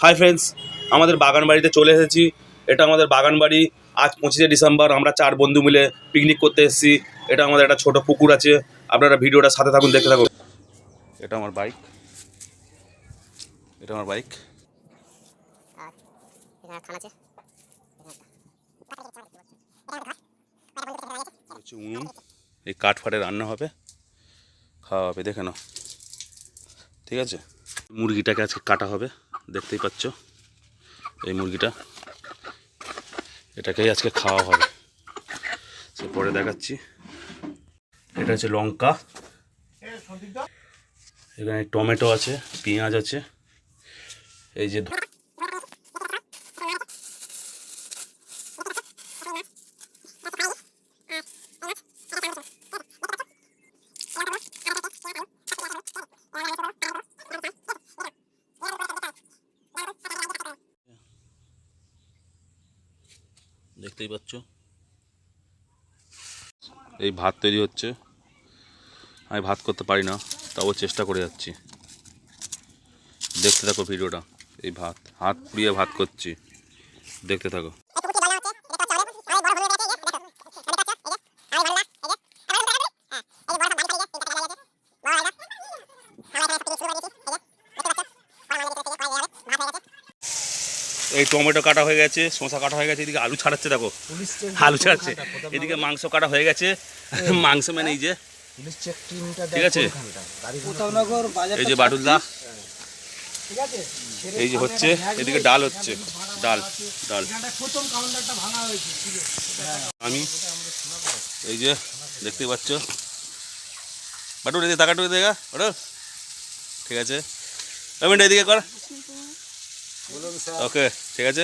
Hi friends, আমাদের বাগান বাড়িতে চলে এসেছি। এটা আমাদের বাগান বাড়ি। আজ 25শে ডিসেম্বর আমরা 4 বন্ধু মিলে পিকনিক করতে এসেছি। এটা আমাদের একটা ছোট পুকুর আছে। আপনারা ভিডিওটা সাথে থাকুন, দেখতে থাকুন। এটা আমার বাইক, এটা আমার বাইক। এই কাঠ ফাটে রান্না হবে, খাওয়া হবে, দেখে নাও। ঠিক আছে, মুরগিটাকে আজকে কাটা হবে, দেখতেই পাচ্ছ। এই মুরগিটা, এটাকেই আজকে খাওয়া হবে। সে পরে দেখাচ্ছি। এটা হচ্ছে লঙ্কা, এখানে টমেটো আছে, পেঁয়াজ আছে। এই যে দেখতেই পাচ্ছ, এই ভাত তৈরি হচ্ছে। আমি ভাত করতে পারি না, তাও চেষ্টা করে যাচ্ছি। দেখতে থাকো ভিডিওটা। এই ভাত, হাত পুড়িয়ে ভাত করছি, দেখতে থাকো। এই টমেটো কাটা হয়ে গেছে, শসা কাটা হয়ে গেছে, এদিকে আলু ছাড়াচ্ছে, দেখো আলু ছাড়াচ্ছে। এদিকে মাংস কাটা হয়ে গেছে, মাংস মানে এই যে, ঠিক আছে। এই যে বাটুলদা, এই যে হচ্ছে, এদিকে ডাল হচ্ছে, ডাল ডাল। আমি এই যে দেখতে পাচ্ছ, বাটুল এদিকে তাকাটু, দেখা বাটুল, ঠিক আছে। মিনিট এদিকে কর, ওকে, ঠিক আছে।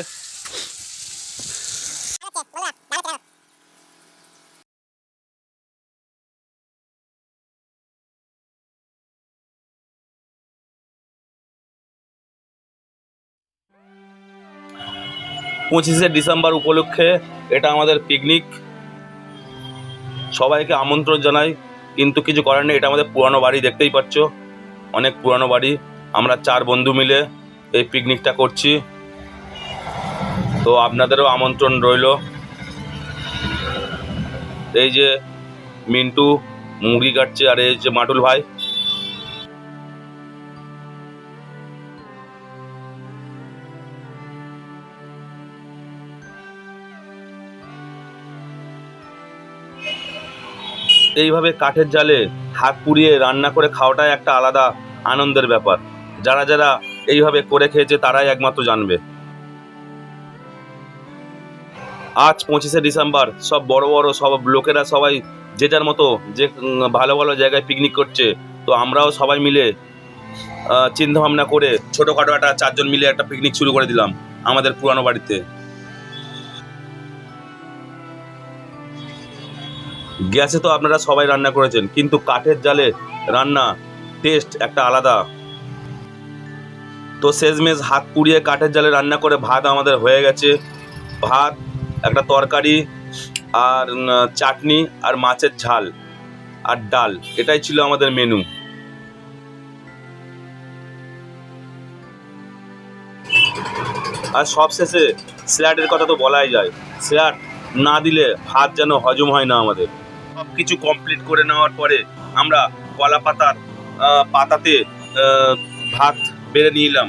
পঁচিশে ডিসেম্বর উপলক্ষে এটা আমাদের পিকনিক। সবাইকে আমন্ত্রণ জানাই, কিন্তু কিছু করার নেই। এটা আমাদের পুরানো বাড়ি, দেখতেই পাচ্ছ, অনেক পুরানো বাড়ি। আমরা 4 বন্ধু মিলে এই পিকনিকটা করছি, তো আপনাদেরও আমন্ত্রণ রইল। এই যে মিন্টু মুরগি কাটছে, আর এই যে মাটুল ভাই। এইভাবে কাঠের জালে হাত পুড়িয়ে রান্না করে খাওয়াটাই একটা আলাদা আনন্দের ব্যাপার। যারা যারা এইভাবে করে খেয়েছে তারাই একমাত্র জানবে। আজ 25শে ডিসেম্বর, সব বড় বড় সব লোকেরা সবাই যে যার মতো যে ভালো ভালো জায়গায় পিকনিক করছে। তো আমরাও সবাই মিলে চিন্তা ভাবনা করে ছোটোখাটো একটা 4 জন মিলে একটা পিকনিক শুরু করে দিলাম আমাদের পুরানো বাড়িতে। গ্যাসে তো আপনারা সবাই রান্না করেছেন, কিন্তু কাঠের জালে রান্না টেস্ট একটা আলাদা। তো শেষমেশ হাত পুড়িয়ে কাঠের জালে রান্না করে ভাত আমাদের হয়ে গেছে। ভাত, একটা তরকারি, আর চাটনি, আর মাছের ঝাল, আর ডাল। এটাই ছিল আমাদের মেনু। আর সবশেষে স্যালাডের কথা তো বলাই যায়। স্যালাড না দিলে ভাত যেন হজম হয় না আমাদের। সব কিছু কমপ্লিট করে নেওয়ার পরে আমরা কলা পাতার পাতাতে ভাত বেড়ে নিলাম।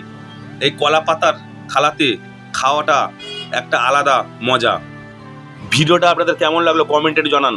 এই কলা পাতার থালাতে খাওয়াটা একটা আলাদা মজা। ভিডিওটা আপনাদের কেমন লাগলো কমেন্টে জানান।